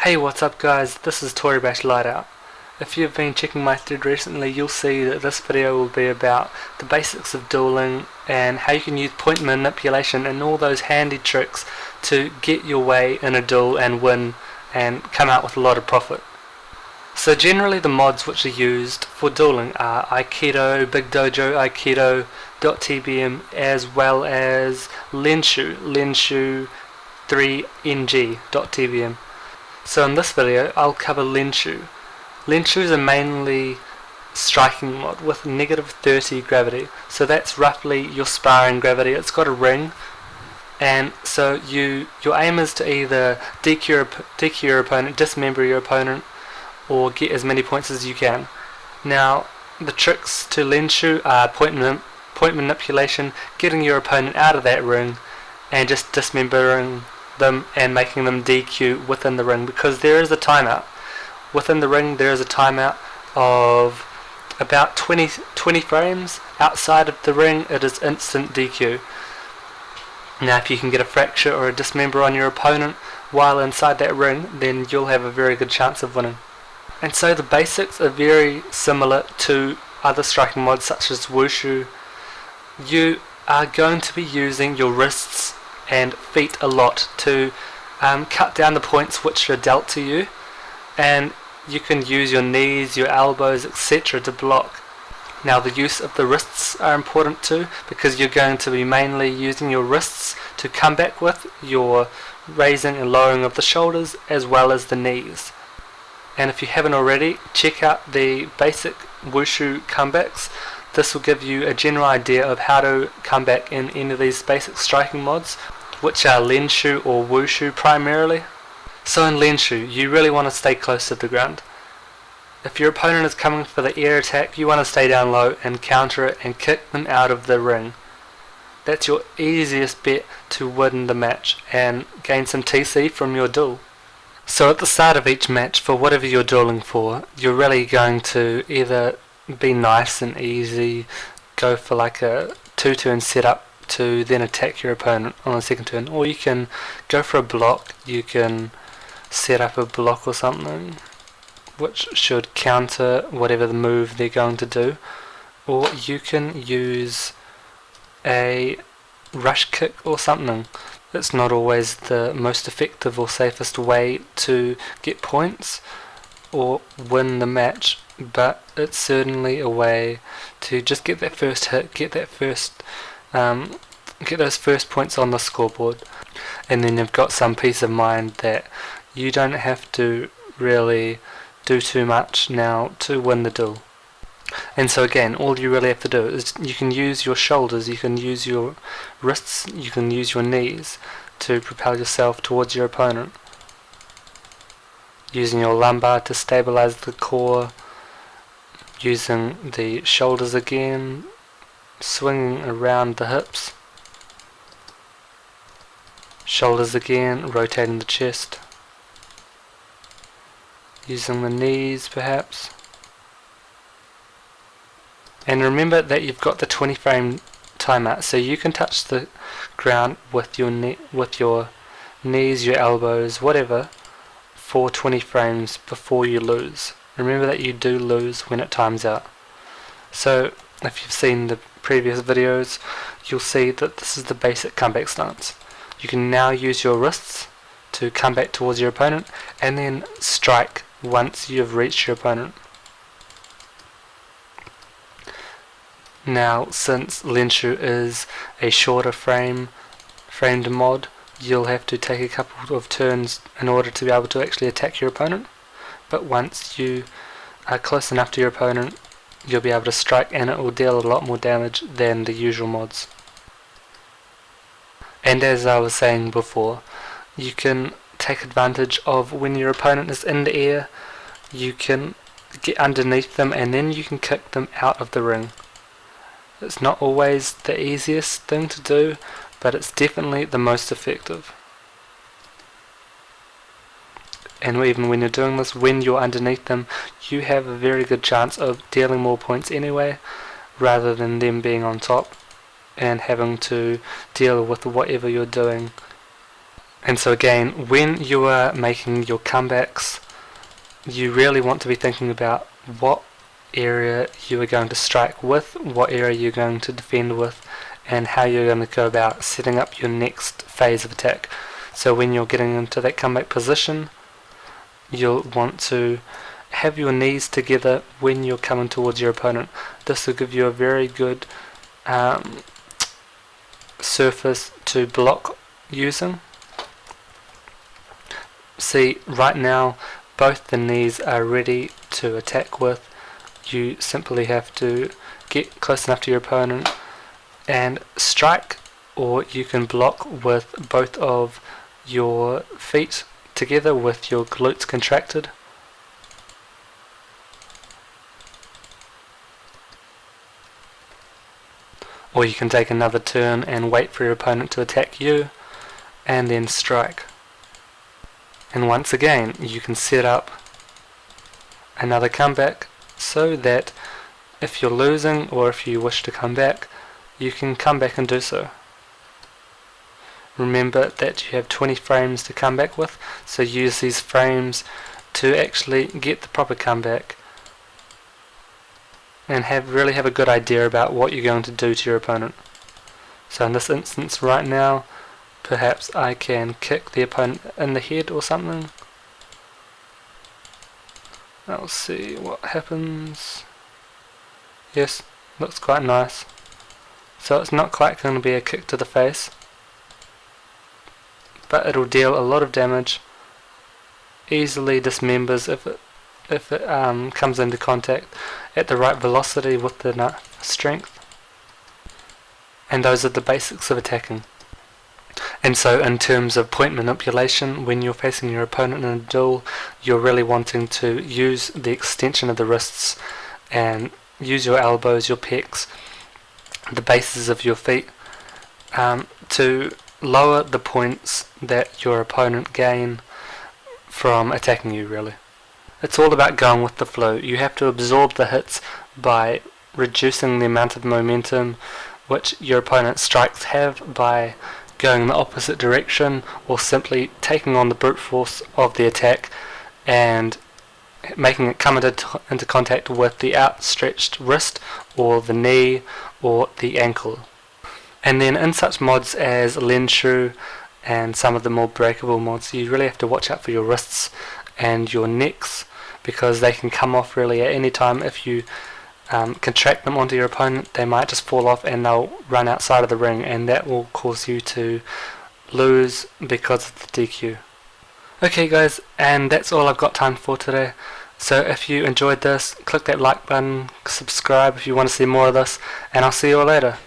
Hey, what's up guys, this is Toribash LightOut. If you've been checking my thread recently, you'll see that this video will be about the basics of dueling and how you can use point manipulation and all those handy tricks to get your way in a duel and win and come out with a lot of profit. So generally the mods which are used for dueling are Aikido, Big Dojo, Aikido.tbm, as well as Lenshu3ng.tbm. So in this video I'll cover Lenshu. Lenshu is a mainly striking mod with negative 30 gravity, so that's roughly your sparring gravity. It's got a ring, and so your aim is to either DQ your opponent, dismember your opponent, or get as many points as you can. Now the tricks to Lenshu are point manipulation, getting your opponent out of that ring and just dismembering them and making them DQ within the ring, because there is a timeout. Within the ring there is a timeout of about 20 frames. Outside of the ring it is instant DQ. Now if you can get a fracture or a dismember on your opponent while inside that ring, then you'll have a very good chance of winning. And so the basics are very similar to other striking mods such as Wushu. You are going to be using your wrists and feet a lot to cut down the points which are dealt to you, and you can use your knees, your elbows, etc. to block. Now the use of the wrists are important too, because you're going to be mainly using your wrists to come back with your raising and lowering of the shoulders as well as the knees. And if you haven't already, check out the basic Wushu comebacks. This will give you a general idea of how to come back in any of these basic striking mods, which are Lenshu or Wushu primarily. So in Lenshu, you really want to stay close to the ground. If your opponent is coming for the air attack, you want to stay down low and counter it and kick them out of the ring. That's your easiest bet to win the match and gain some TC from your duel. So at the start of each match, for whatever you're dueling for, you're really going to either be nice and easy, go for like a 2-turn setup to then attack your opponent on the second turn, or you can go for a block. You can set up a block or something which should counter whatever the move they're going to do, or you can use a rush kick or something. It's not always the most effective or safest way to get points or win the match, but it's certainly a way to just get that first hit, get those first points on the scoreboard, and then you've got some peace of mind that you don't have to really do too much now to win the duel. And so again, all you really have to do is you can use your shoulders, you can use your wrists, you can use your knees to propel yourself towards your opponent, using your lumbar to stabilize the core, using the shoulders again, swinging around the hips, shoulders again, rotating the chest, using the knees perhaps. And remember that you've got the 20 frame timeout, so you can touch the ground with your knees, your elbows, whatever, for 20 frames before you lose. Remember that you do lose when it times out. So if you've seen the previous videos, you'll see that this is the basic comeback stance. You can now use your wrists to come back towards your opponent and then strike once you've reached your opponent. Now, since Lenshu is a shorter framed mod, you'll have to take a couple of turns in order to be able to actually attack your opponent. But once you are close enough to your opponent, you'll be able to strike, and it will deal a lot more damage than the usual mods. And as I was saying before, you can take advantage of when your opponent is in the air. You can get underneath them and then you can kick them out of the ring. It's not always the easiest thing to do, but it's definitely the most effective. And even when you're doing this, when you're underneath them, you have a very good chance of dealing more points anyway, rather than them being on top and having to deal with whatever you're doing And so again, when you are making your comebacks, you really want to be thinking about what area you are going to strike with, what area you're going to defend with, and how you're going to go about setting up your next phase of attack. So when you're getting into that comeback position, you'll want to have your knees together when you're coming towards your opponent. This will give you a very good surface to block using. See, right now both the knees are ready to attack with. You simply have to get close enough to your opponent and strike, or you can block with both of your feet together with your glutes contracted. Or you can take another turn and wait for your opponent to attack you and then strike. And once again, you can set up another comeback so that if you're losing or if you wish to come back, you can come back and do so. Remember that you have 20 frames to come back with, so use these frames to actually get the proper comeback and really have a good idea about what you're going to do to your opponent. So in this instance right now, perhaps I can kick the opponent in the head or something. I'll see what happens. Yes, looks quite nice. So it's not quite going to be a kick to the face, but it'll deal a lot of damage. Easily dismembers if it comes into contact at the right velocity with enough strength. And those are the basics of attacking. And so in terms of point manipulation, when you're facing your opponent in a duel, you're really wanting to use the extension of the wrists and use your elbows, your pecs, the bases of your feet to lower the points that your opponent gain from attacking you, really. It's all about going with the flow. You have to absorb the hits by reducing the amount of momentum which your opponent's strikes have by going in the opposite direction, or simply taking on the brute force of the attack and making it come into contact with the outstretched wrist or the knee or the ankle. And then in such mods as Lenshu and some of the more breakable mods, you really have to watch out for your wrists and your necks, because they can come off really at any time. If you contract them onto your opponent, they might just fall off and they'll run outside of the ring, and that will cause you to lose because of the DQ. Okay guys, and that's all I've got time for today. So if you enjoyed this, click that like button, subscribe if you want to see more of this, and I'll see you all later.